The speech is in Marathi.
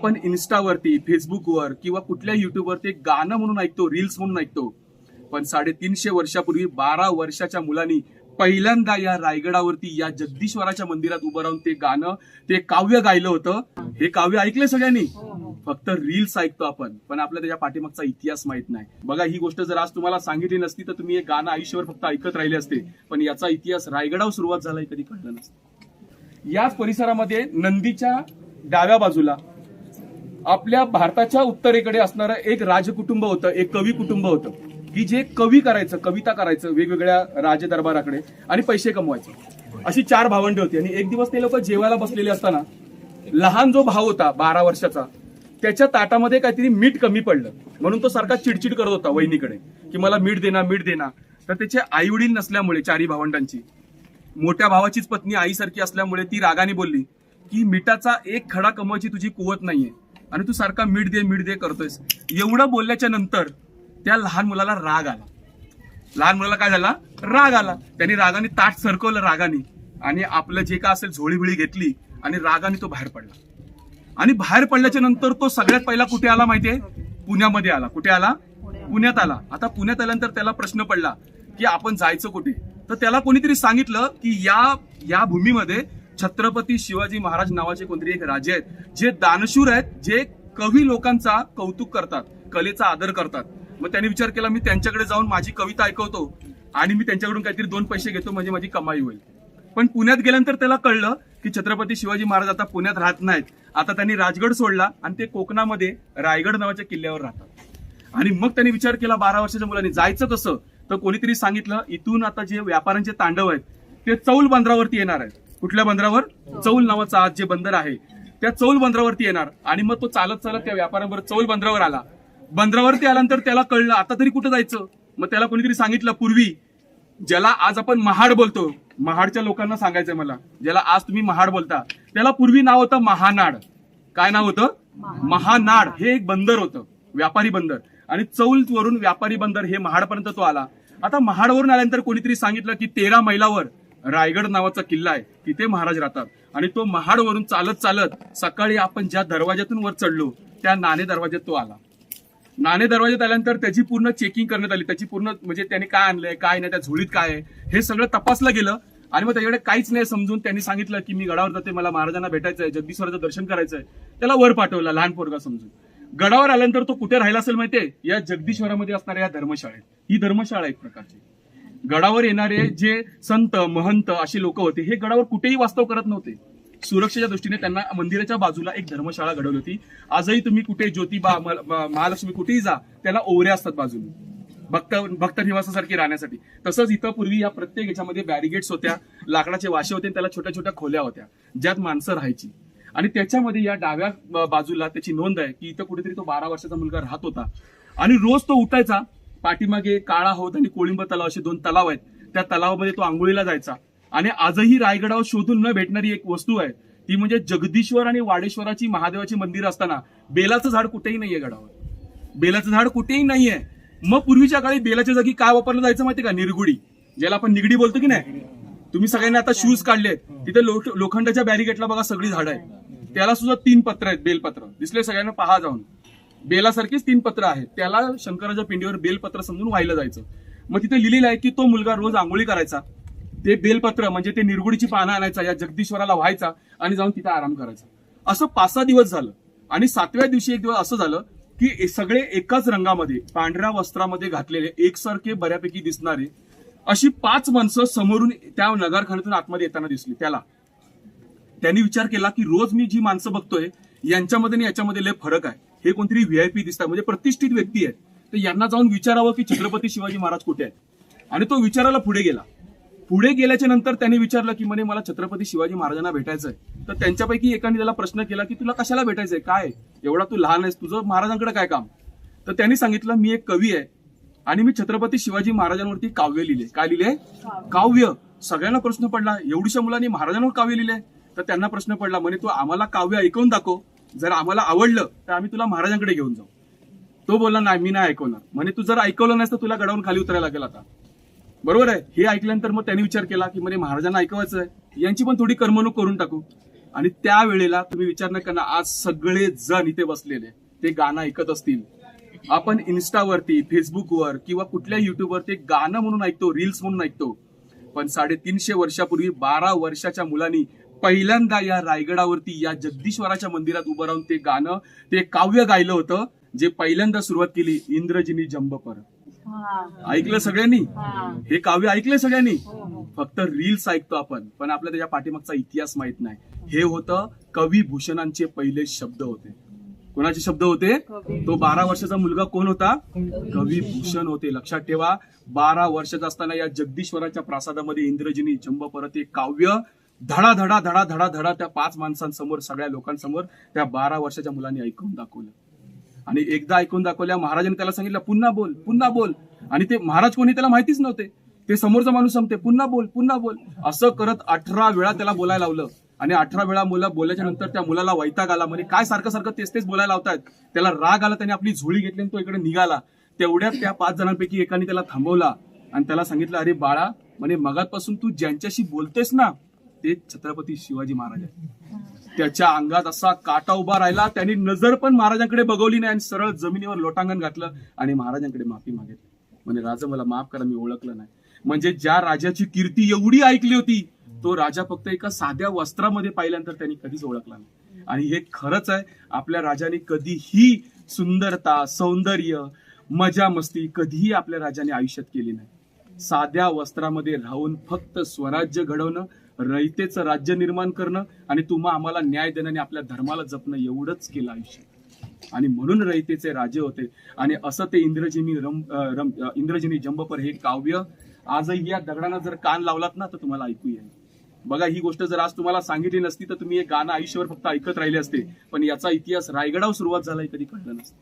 आपण इन्स्टावरती, फेसबुकवर किंवा कुठल्या युट्यूबवरती एक गाणं म्हणून ऐकतो, रील्स म्हणून ऐकतो. पण 350 वर्षापूर्वी 12 वर्षाच्या मुलांनी पहिल्यांदा या रायगडावरती या जगदीश्वराच्या मंदिरात उभं राहून ते गाणं, ते काव्य गायलं होतं. हे काव्य ऐकले सगळ्यांनी. फक्त रील्स ऐकतो आपण, पण आपल्याला त्याच्या पाठीमागचा इतिहास माहित नाही. बघा, ही गोष्ट जर आज तुम्हाला सांगितली नसती तर तुम्ही हे गाणं आयुष्यभर फक्त ऐकत राहिले असते. पण याचा इतिहास रायगडावर सुरुवात झाला कधी कळलं नसतं. याच परिसरामध्ये नंदीच्या डाव्या बाजूला आपल्या भारताच्या उत्तरेकडे असणारं एक राजकुटुंब होतं, एक कवी कुटुंब होतं, की जे कवी करायचं, कविता करायचं वेगवेगळ्या राजदरबाराकडे आणि पैसे कमवायचं. अशी 4 भावंडे होती. आणि एक दिवस ते लोक जेवायला बसलेले असताना लहान जो भाऊ होता 12 वर्षाचा, त्याच्या ताटामध्ये काहीतरी मीठ कमी पडलं, म्हणून तो सारखा चिडचिड करत होता वहिनीकडे की मला मीठ देना, मीठ देना. तर त्याचे आई वडील नसल्यामुळे 4 भावंडांची, मोठ्या भावाचीच पत्नी आईसारखी असल्यामुळे ती रागाने बोलली की मिठाचा एक खडा कमवायची तुझी कुवत नाहीये आणि तू सारखा मीठ दे करतोयस. एवढं बोलल्याच्या नंतर त्या लहान मुलाला राग आला. लहान मुलाला काय झाला? राग आला. त्यांनी रागाने ताट सरकवलं रागाने आणि आपलं जे काय असेल झोळीबिळी घेतली आणि रागाने तो बाहेर पडला. आणि बाहेर पडल्याच्या नंतर तो सगळ्यात पहिला कुठे आला माहितीये? पुण्यामध्ये आला. कुठे आला? पुण्यात आला. आता पुण्यात आल्यानंतर त्याला प्रश्न पडला की आपण जायचं कुठे? तर त्याला कोणीतरी सांगितलं की या भूमीमध्ये छत्रपती शिवाजी महाराज नावाचे कोणतरी एक राजे आहेत, जे दानशूर आहेत, जे कवी लोकांचा कौतुक करतात, कलेचा आदर करतात. मग त्याने विचार केला, मी त्यांच्याकडे जाऊन माझी कविता ऐकवतो आणि मी त्यांच्याकडून काहीतरी 2 पैसे घेतो, म्हणजे माझी कमाई होईल. पण पुण्यात गेल्यानंतर त्याला कळलं की छत्रपती शिवाजी महाराज आता पुण्यात राहत नाहीत. आता त्यांनी राजगड सोडला आणि ते कोकणामध्ये रायगड नावाच्या किल्ल्यावर राहतात. आणि मग त्यांनी विचार केला 12 वर्षाच्या मुलांनी जायचं कसं? तर कोणीतरी सांगितलं, इथून आता जे व्यापाऱ्यांचे तांडव आहेत ते चौल बंदरावरती येणार आहेत. कुठल्या बंदरावर? चौल नावाचा आज जे बंदर आहे त्या चौल बंदरावरती येणार. आणि मग तो चालत चालत त्या व्यापाऱ्यांबरोबर चौल बंदरावर आला. बंदरावरती आल्यानंतर त्याला कळलं आता तरी कुठं जायचं. मग त्याला कोणीतरी सांगितलं, पूर्वी ज्याला आज आपण महाड बोलतो, महाडच्या लोकांना सांगायचंय मला, ज्याला आज तुम्ही महाड बोलता, त्याला पूर्वी नाव होतं महानाड. काय नाव होतं? महानाड. हे एक बंदर होतं, व्यापारी बंदर. आणि चौल वरून व्यापारी बंदर हे महाडपर्यंत तो आला. आता महाडवरून आल्यानंतर कोणीतरी सांगितलं की 13 मैलावर रायगड नावाचा किल्ला आहे, तिथे महाराज राहतात. आणि तो महाडवरून चालत चालत सकाळी आपण ज्या दरवाज्यातून वर चढलो त्या नाणे दरवाज्यात तो आला. नाणे दरवाज्यात आल्यानंतर त्याची पूर्ण चेकिंग करण्यात आली. त्याची पूर्ण म्हणजे त्याने काय आणलंय, काय नाही, त्या झोळीत काय आहे, हे सगळं तपासलं गेलं. आणि मग त्याच्याकडे काहीच नाही समजून त्यांनी सांगितलं की मी गडावर जाते, मला महाराजांना भेटायचंय, जगदीश्वराचं दर्शन करायचंय. त्याला वर पाठवला लहान पोरगा समजून. गडावर आल्यानंतर तो कुठे राहिला असेल माहितीये? या जगदीश्वरामध्ये असणाऱ्या या धर्मशाळेत. ही धर्मशाळा एक प्रकारची. गडावर येणारे जे संत महंत असे लोक होते, हे गडावर कुठेही वास्तव करत नव्हते. सुरक्षेच्या दृष्टीने त्यांना मंदिराच्या बाजूला एक धर्मशाळा घडवली होती. आजही तुम्ही कुठे ज्योतिबा, महालक्ष्मी कुठेही जा, त्याला ओवऱ्या असतात बाजूला, भक्त निवासासारखी राहण्यासाठी. तसंच इथं पूर्वी या प्रत्येक याच्यामध्ये बॅरिगेट्स होत्या, लाकडाचे वाशे होते, त्याला छोट्या छोट्या खोल्या होत्या ज्यात माणसं राहायची. आणि त्याच्यामध्ये या डाव्या बाजूला त्याची नोंद आहे की इथं कुठेतरी तो 12 वर्षाचा मुलगा राहत होता. आणि रोज तो उठायचा, पाठीमागे काळा हौद आणि कोळिंब तलाव असे 2 तलाव आहेत, त्या तलावामध्ये तो आंघोळीला जायचा. आणि आजही रायगडावर शोधून न भेटणारी एक वस्तू आहे, ती म्हणजे जगदीश्वर आणि वाडेश्वराची महादेवाची मंदिर असताना बेलाचं झाड कुठेही नाहीये गडावर. बेलाचं झाड कुठेही नाहीये. मग पूर्वीच्या काळी बेलाच्या जागी काय वापरलं जायचं माहिती का? निरगुडी, ज्याला आपण निगडी बोलतो की नाही. तुम्ही सगळ्यांनी आता शूज काढलेत, तिथे लोखंडाच्या बॅरिगेटला बघा सगळी झाडं आहेत, त्याला सुद्धा 3 पत्र आहेत, बेलपत्र दिसले सगळ्यांना, पहा जाऊन. बेलासारखीच 3 पत्र आहेत, त्याला शंकराच्या पिंडीवर बेलपत्र समजून वाहिलं जायचं. मग तिथे लिहिलेलं आहे की तो मुलगा रोज आंघोळी करायचा, ते बेलपत्र म्हणजे ते निरगुडीची पानं आणायचा, या जगदीश्वराला व्हायचा आणि जाऊन तिथे आराम करायचा. असं 5-6 दिवस झालं. आणि 7व्या दिवशी एक दिवस असं झालं की सगळे एकाच रंगामध्ये पांढऱ्या वस्त्रामध्ये घातलेले, एकसारखे बऱ्यापैकी दिसणारे अशी 5 माणसं समोरून त्या नगरखान्यातून आतमध्ये येताना दिसली. त्यांनी विचार केला की रोज मी जी माणसं बघतोय यांच्यामध्ये आणि याच्यामध्ये लय फरक आहे. हे कोणतरी व्हीआयपी दिसतात, म्हणजे प्रतिष्ठित व्यक्ती आहेत, तर यांना जाऊन विचारावं की छत्रपती शिवाजी महाराज कुठे आहेत. आणि तो विचारायला पुढे गेला. पुढे गेल्याच्या नंतर त्यांनी विचारलं की म्हणे मला छत्रपती शिवाजी महाराजांना भेटायचंय. तर त्यांच्यापैकी एकाने त्याला प्रश्न केला की तुला कशाला भेटायचंय, काय एवढा तू लहान आहेस, तुझं महाराजांकडे काय काम? तर त्यांनी सांगितलं मी एक कवी आहे आणि मी छत्रपती शिवाजी महाराजांवरती काव्य लिहिले. काय लिहिले? काव्य. सगळ्यांना प्रश्न पडला, एवढ्याशा मुलांनी महाराजांवर काव्य लिहिले? तर त्यांना प्रश्न पडला, म्हणे तू आम्हाला काव्य ऐकवून दाखव, जर आम्हाला आवडलं तर आम्ही तुला महाराजांकडे घेऊन जाऊ. तो बोलला नाही, मी नाही ऐकवणार. म्हणे तू जर ऐकवलं नाही तर तुला गडावरून खाली उतरायला लागेल आता. बरोबर आहे. हे ऐकल्यानंतर मग त्यांनी विचार केला की म्हणे महाराजांना ऐकवायचं आहे, यांची पण थोडी करमणूक करून टाकू. आणि त्यावेळेला तुम्ही विचार न करणार, आज सगळे जण इथे बसलेले ते गाणं ऐकत असतील. आपण इन्स्टावरती, फेसबुकवर किंवा कुठल्या युट्यूबवर ते गाणं म्हणून ऐकतो, रील्स म्हणून ऐकतो. पण 350 वर्षापूर्वी 12 वर्षाच्या मुलांनी पहिल्यांदा या रायगडावरती या जगदीश्वराच्या मंदिरात उभं राहून ते गाणं, ते काव्य गायलं होतं, जे पहिल्यांदा सुरुवात केली इंद्रजिनी जंबपर. ऐकलं सगळ्यांनी? हे काव्य ऐकलं सगळ्यांनी? फक्त रील्स ऐकतो आपण, पण आपल्याला त्याच्या पाठीमागचा इतिहास माहित नाही. हे होतं कवी भूषणांचे पहिले शब्द होते. कोणाचे शब्द होते? तो 12 वर्षाचा मुलगा कोण होता? कवी भूषण होते. लक्षात ठेवा, 12 वर्षाचा असताना या जगदीश्वराच्या प्रासादामध्ये इंद्रजिनी जंबपर ते काव्य धडा धडा धडा धडा धडा त्या 5 माणसांसमोर, सगळ्या लोकांसमोर त्या 12 वर्षाच्या मुलांनी ऐकून दाखवलं. आणि एकदा ऐकून दाखवल्या महाराजांनी त्याला सांगितलं पुन्हा बोल, पुन्हा बोल. आणि ते महाराज कोणी त्याला माहितीच नव्हते. ते समोरचा माणूस सांगते पुन्हा बोल, पुन्हा बोल. असं करत 18 वेळा त्याला बोलायला लावलं. आणि 18 वेळा मुला बोलल्याच्या नंतर त्या मुलाला वैताग आला. म्हणजे काय सारखं सारखं तेच तेच बोलायला लावतायत. त्याला राग आला. त्याने आपली झोळी घेतली आणि तो इकडे निघाला. तेवढ्यात त्या 5 जणांपैकी एकाने त्याला थांबवला आणि त्याला सांगितलं, अरे बाळा, म्हणजे मगातपासून तू ज्यांच्याशी बोलतेस ना, ते छत्रपती शिवाजी महाराज आहेत. त्याच्या अंगात असा काटा उभा राहिला. त्यांनी नजर पण महाराजांकडे बघवली नाही आणि सरळ जमिनीवर लोटांगण घातलं आणि महाराजांकडे माफी मागितली. म्हणजे राजा, मला माफ करा, मी ओळखलं नाही. म्हणजे ज्या राजाची कीर्ती एवढी ऐकली होती, तो राजा फक्त एका साध्या वस्त्रामध्ये पाहिल्यानंतर त्यांनी कधीच ओळखला नाही. आणि हे खरंच आहे, आपल्या राजाने कधीही सुंदरता, सौंदर्य, मजा मस्ती कधीही आपल्या राजाने आयुष्यात केली नाही. साध्या वस्त्रामध्ये राहून फक्त स्वराज्य घडवणं, रयतेचं राज्य निर्माण करणं आणि तुम्हा आम्हाला न्याय देणं आणि आपल्या धर्माला जपणं, एवढंच केलं आयुष्य. आणि म्हणून रयतेचे राजे होते. आणि असं ते इंद्रजिनी जंबपर हे काव्य आजही या दगडांना जर कान लावलात ना, तर तुम्हाला ऐकू येईल. बघा, ही गोष्ट जर आज तुम्हाला सांगितली नसती तर तुम्ही हे गाणं आयुष्यभर फक्त ऐकत राहिले असते. पण याचा इतिहास रायगडावर सुरुवात झालाय कधी कळलं नसतं.